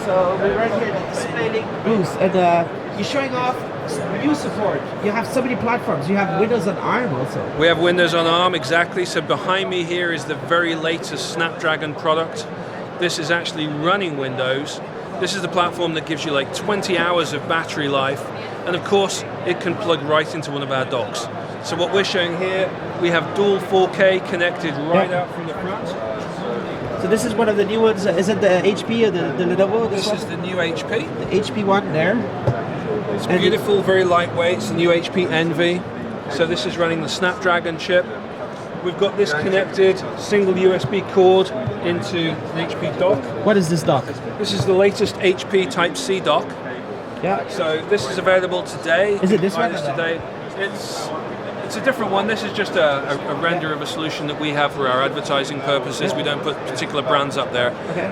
So we're right here at the Display Link booth, and you're showing off new support. You have so many platforms. You have Windows on ARM also. We have Windows on ARM, exactly. So behind me here is the very latest Snapdragon product. This is actually running Windows. This is the platform that gives you like 20 hours of battery life, and of course it can plug right into one of our docks. So what we're showing here, we have dual 4K connected right out from the front. So this is one of the new ones. Is it the HP or the Lenovo? This is the new HP. The HP one there. It's beautiful, very lightweight. It's the new HP Envy. So this is running the Snapdragon chip. We've got this connected single USB cord into an HP dock. What is this dock? This is the latest HP Type-C dock. Yeah. So this is available today. Is it this one? Today. It's a different one. This is just a render of a solution that we have for our advertising purposes. We don't put particular brands up there. Okay.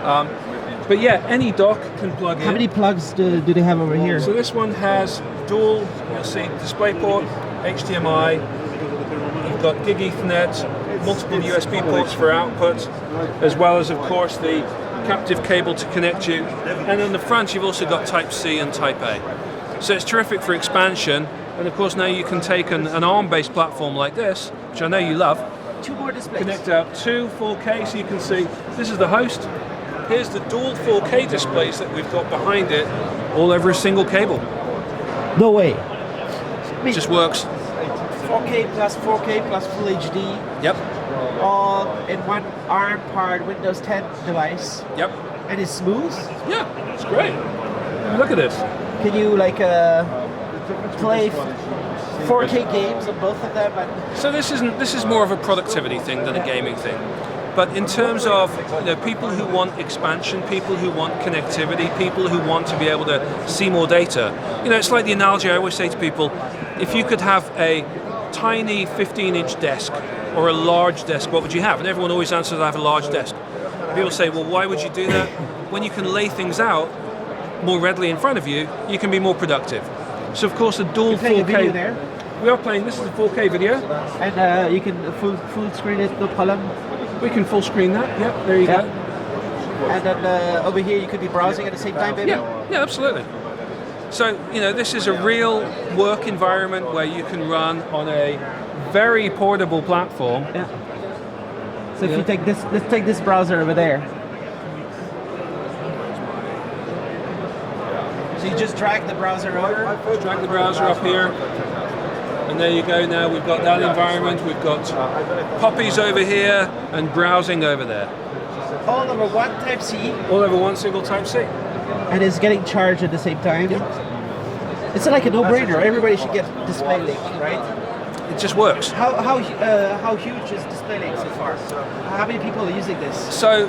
But yeah, any dock can plug in. How many plugs do they have over here? So this one has dual, you'll see, DisplayPort, HDMI, you've got Gig Ethernet, multiple USB ports for output, as well as, of course, the captive cable to connect you. And on the front, you've also got Type-C and Type-A. So it's terrific for expansion. And of course, now you can take an ARM-based platform like this, which I know you love. Two more displays. Connect out two 4K, so you can see this is the host. Here's the dual 4K displays that we've got behind it, all over a single cable. No way. It just works. 4K plus Full HD. Yep. All in one ARM-powered Windows 10 device. Yep. And it's smooth. Yeah, it's great. Look at this. Can you play 4K games on both of them? So this is more of a productivity thing than a gaming thing. But in terms of people who want expansion, people who want connectivity, people who want to be able to see more data, it's like the analogy I always say to people: if you could have a tiny 15-inch desk or a large desk, what would you have? And everyone always answers, I have a large desk. People say, well, why would you do that? When you can lay things out more readily in front of you, you can be more productive. So of course, a dual 4K. Video there. We are playing. This is a 4K video, and you can full screen it, no problem. We can full screen that. Yep, there you go. And then over here, you could be browsing at the same time, maybe. Yeah, absolutely. So this is a real work environment where you can run on a very portable platform. Yeah. So if you take this, let's take this browser over there. So you just drag the browser over? Just drag the browser up here. And there you go now, we've got that environment, we've got puppies over here and browsing over there. All over one Type-C? All over one single Type-C. And it's getting charged at the same time? Yep. It's like a no-brainer. Everybody should get Display Link, right? It just works. How huge is Display Link so far? How many people are using this? So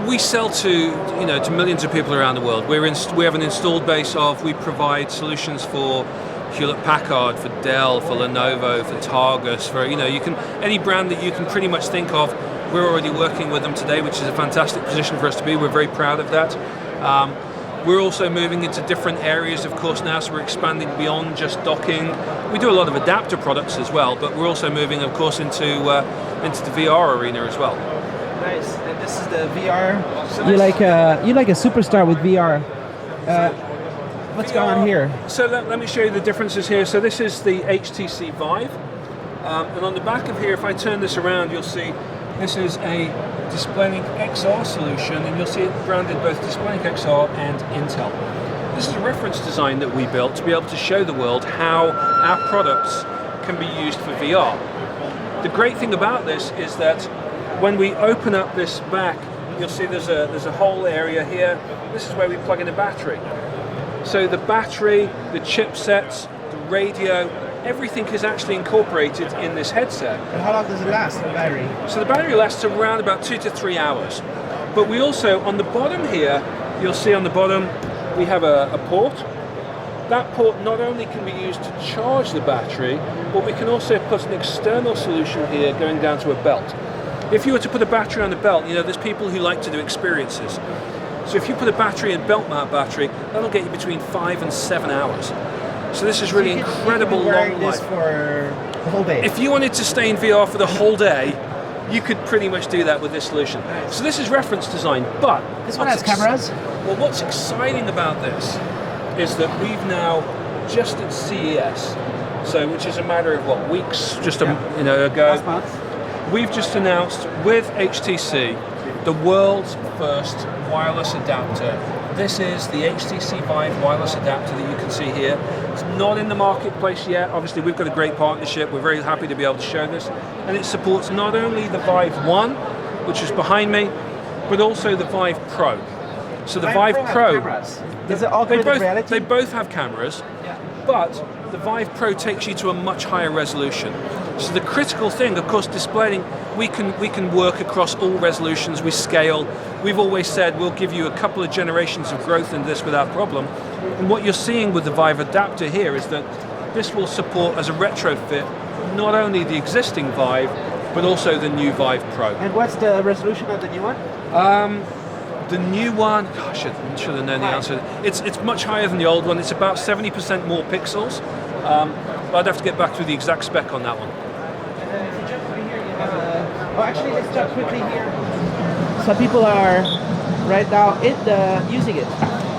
we sell to millions of people around the world. We have an installed base of. We provide solutions for Hewlett-Packard, for Dell, for Lenovo, for Targus, for any brand that you can pretty much think of. We're already working with them today, which is a fantastic position for us to be. We're very proud of that. We're also moving into different areas, of course, now, so we're expanding beyond just docking. We do a lot of adapter products as well, but we're also moving, of course, into the VR arena as well. Nice. And this is the VR. You're like a superstar with VR. What's going on here? So let me show you the differences here. So this is the HTC Vive. And on the back of here, if I turn this around, you'll see this is a DisplayLink XR solution, and you'll see it branded both DisplayLink XR and Intel. This is a reference design that we built to be able to show the world how our products can be used for VR. The great thing about this is that when we open up this back, you'll see there's a whole area here. This is where we plug in a battery. So the battery, the chipsets, the radio, everything is actually incorporated in this headset. And how long does it last, the battery? So the battery lasts around about 2 to 3 hours. But we also, on the bottom here, you'll see on the bottom, we have a port. That port not only can be used to charge the battery, but we can also put an external solution here going down to a belt. If you were to put a battery on the belt, there's people who like to do experiences. So if you put a battery in belt mount battery, that'll get you between 5 and 7 hours. So this is really incredible long life. This for the whole day. If you wanted to stay in VR for the whole day, you could pretty much do that with this solution. So this is reference design, but this one has cameras. Well, what's exciting about this is that we've now, just at CES, so which is a matter of what, weeks just ago, Last month. we've just announced with HTC the world's first wireless adapter. This is the HTC Vive wireless adapter that you can see here. It's not in the marketplace yet. Obviously, we've got a great partnership. We're very happy to be able to show this. And it supports not only the Vive 1, which is behind me, but also the Vive Pro. So the Vive Pro, is it augmented reality? they both have cameras, but the Vive Pro takes you to a much higher resolution. So the critical thing, of course, displaying, we can work across all resolutions, we scale. We've always said we'll give you a couple of generations of growth in this without problem. And what you're seeing with the Vive adapter here is that this will support as a retrofit not only the existing Vive, but also the new Vive Pro. And what's the resolution of the new one? The new one, gosh, I should have known the answer. It's much higher than the old one. It's about 70% more pixels. But I'd have to get back to the exact spec on that one. If you jump over here, you have actually, let's jump quickly here. Some people are right now using it.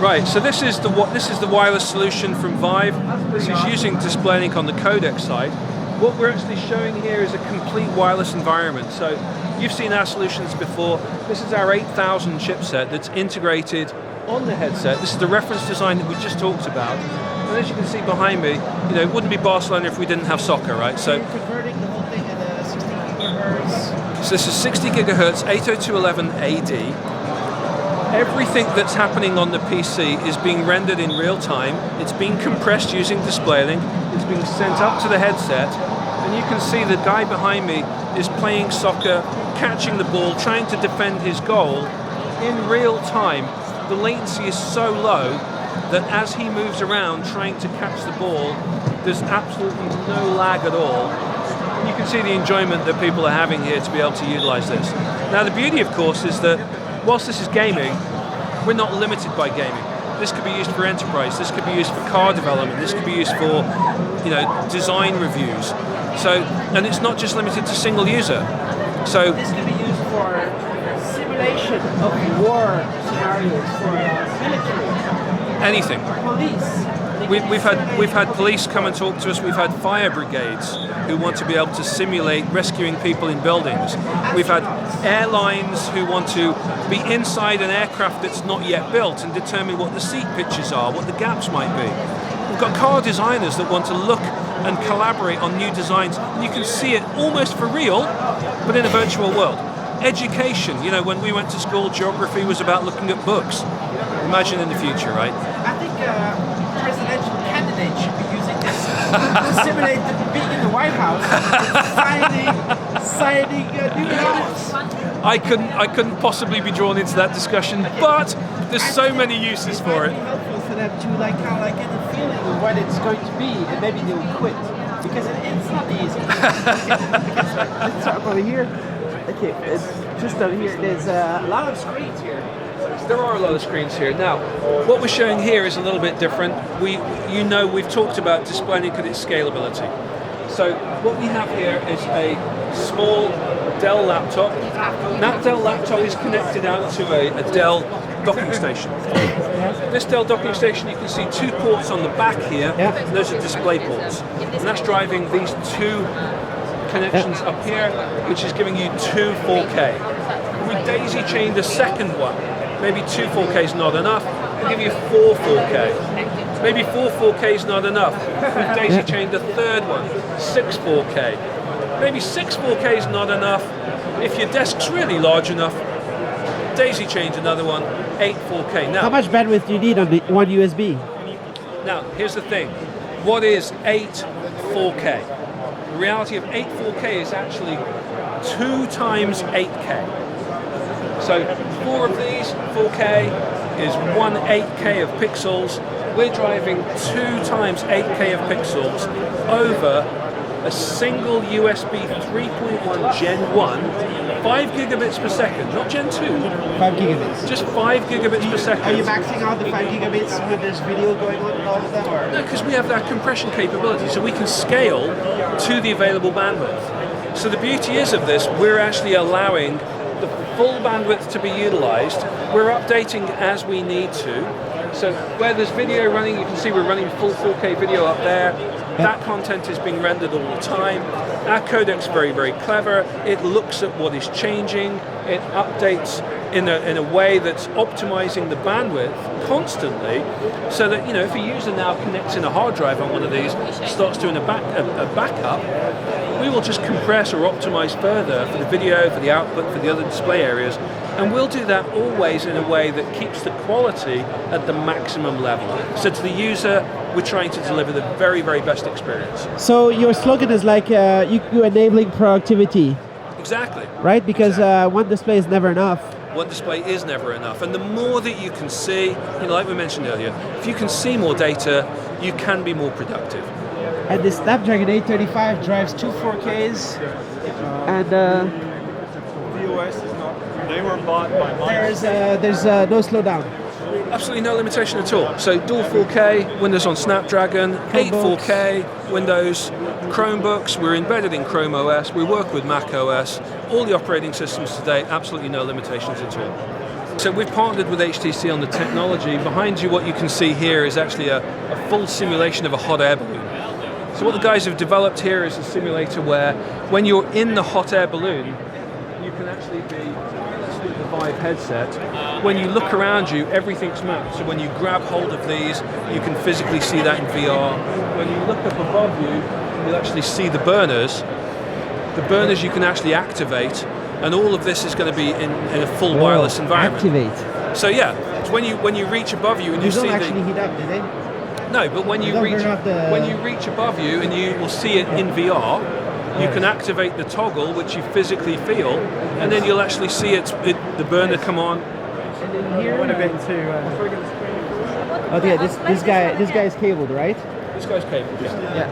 Right. So this is the wireless solution from Vive. This is using DisplayLink on the codec side. What we're actually showing here is a complete wireless environment. So you've seen our solutions before. This is our 8000 chipset that's integrated on the headset. This is the reference design that we just talked about. And as you can see behind me, it wouldn't be Barcelona if we didn't have soccer, right? So you're converting the whole thing into 60 gigahertz. So this is 60 gigahertz, 802.11 AD. Everything that's happening on the PC is being rendered in real time. It's being compressed using DisplayLink. It's being sent up to the headset. And you can see the guy behind me is playing soccer, catching the ball, trying to defend his goal in real time. The latency is so low that as he moves around trying to catch the ball, there's absolutely no lag at all. And you can see the enjoyment that people are having here to be able to utilize this. Now the beauty, of course, is that whilst this is gaming, we're not limited by gaming. This could be used for enterprise, this could be used for car development, this could be used for design reviews. So, and it's not just limited to single user. So this could be used for simulation of war scenarios for military. Anything. Police. We've had police come and talk to us. We've had fire brigades who want to be able to simulate rescuing people in buildings. We've had airlines who want to be inside an aircraft that's not yet built and determine what the seat pitches are, what the gaps might be. We've got car designers that want to look and collaborate on new designs. You can see it almost for real, but in a virtual world. Education, when we went to school, geography was about looking at books. Imagine in the future, right? I think presidential candidates should be using this to simulate being in the White House, signing new laws. I couldn't possibly be drawn into that discussion, but there's so many uses for it. It might be helpful for them to kind of get a feeling of what it's going to be, and maybe they'll quit because it's not easy. Let's start over here. Okay, it's just over here. There's a lot of screens here. There are a lot of screens here. Now, what we're showing here is a little bit different. We've talked about DisplayLink and its scalability. So what we have here is a small Dell laptop. That Dell laptop is connected out to a Dell docking station. This Dell docking station, you can see 2 ports on the back here. Yeah. Those are display ports. And that's driving these 2 connections up here, which is giving you 2 4K. We daisy chained a second one. Maybe 2 4K is not enough. We'll give you 4 4K. Maybe 4 4K is not enough. We've daisy chained a third one, 6 4K. Maybe 6 4K is not enough. If your desk's really large enough, daisy chained another one, 8 4K. Now, how much bandwidth do you need on the one USB? Now, here's the thing. What is 8 4K? The reality of 8 4K is actually 2 times 8K. So 4 of these 4K is 1 8K of pixels. We're driving 2 times 8K of pixels over a single USB 3.1 Gen 1, 5 gigabits per second, not Gen 2. 5 gigabits. Just 5 gigabits per second. Are you maxing out the 5 gigabits when there's video going on and all of them? Or? No, because we have that compression capability, so we can scale to the available bandwidth. So the beauty is of this, we're actually allowing the full bandwidth to be utilized. We're updating as we need to. So where there's video running, you can see we're running full 4K video up there. That content is being rendered all the time. Our codec's very, very clever. It looks at what is changing. It updates in a way that's optimizing the bandwidth constantly, so that if a user now connects in a hard drive on one of these, starts doing a backup, we will just compress or optimize further for the video, for the output, for the other display areas, and we'll do that always in a way that keeps the quality at the maximum level. So to the user, we're trying to deliver the very, very best experience. So your slogan is like you're enabling productivity. Exactly. Right? Because one display is never enough. One display is never enough, and the more that you can see, like we mentioned earlier, if you can see more data, you can be more productive. And the Snapdragon 835 drives two 4Ks, and VOS is not. They were bought by Microsoft. there's no slowdown. Absolutely no limitation at all. So dual 4K, Windows on Snapdragon, 8 4K, Windows, Chromebooks, we're embedded in Chrome OS, we work with Mac OS, all the operating systems today, absolutely no limitations at all. So we've partnered with HTC on the technology. Behind you, what you can see here is actually a full simulation of a hot air balloon. So what the guys have developed here is a simulator where when you're in the hot air balloon, you can actually be with the Vive headset. When you look around you, everything's mapped. So when you grab hold of these, you can physically see that in VR. When you look up above you, you'll actually see the burners. The burners you can actually activate, and all of this is going to be in a full wireless environment. Activate. So yeah, it's when you reach above you and you see don't actually heat up, do they? No, but when you reach above you and you will see it in VR, you can activate the toggle, which you physically feel, and then you'll actually see the burner come on. And then here, this guy is cabled, right? This guy's cabled, yeah. Yeah.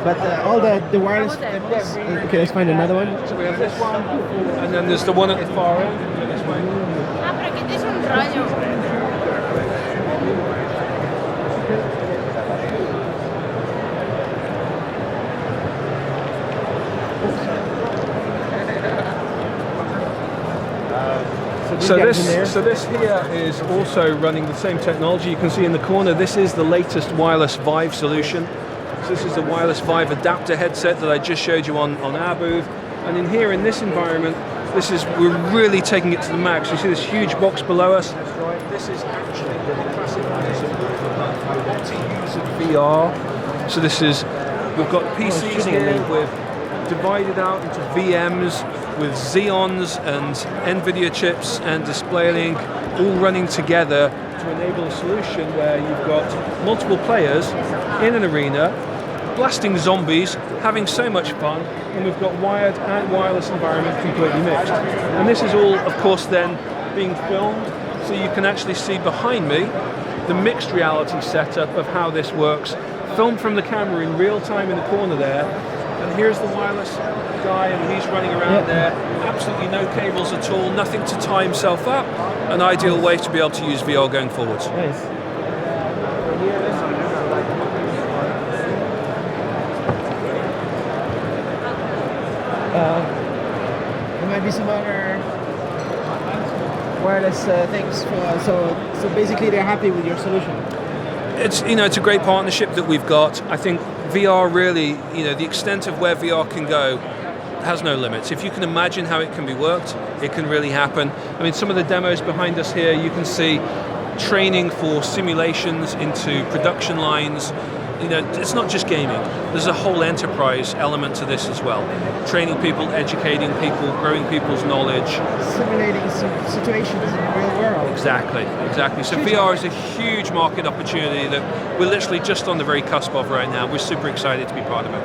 But all the wireless. Okay, let's find another one. So we have this one, and then there's the one at the far end. This way. Pero aquí es un rayo. So this here is also running the same technology. You can see in the corner, this is the latest wireless Vive solution. So this is the wireless Vive adapter headset that I just showed you on our booth. And in here, in this environment, we're really taking it to the max. You see this huge box below us? This is actually the classic multi-user VR. So we've got PCs here with divided out into VMs with Xeons and NVIDIA chips and DisplayLink all running together to enable a solution where you've got multiple players in an arena blasting zombies, having so much fun, and we've got wired and wireless environment completely mixed. And this is all, of course, then being filmed, so you can actually see behind me the mixed reality setup of how this works, filmed from the camera in real time in the corner there. And here's the wireless guy, and he's running around there. Absolutely no cables at all, nothing to tie himself up. An ideal way to be able to use VR going forwards. Nice. There might be some other wireless things. So basically, they're happy with your solution. It's a great partnership that we've got. I think VR really, the extent of where VR can go has no limits. If you can imagine how it can be worked, it can really happen. I mean, some of the demos behind us here, you can see training for simulations into production lines. It's not just gaming. There's a whole enterprise element to this as well. Training people, educating people, growing people's knowledge. Simulating situations in the real world. Exactly. So VR is a huge market opportunity that we're literally just on the very cusp of right now. We're super excited to be part of it.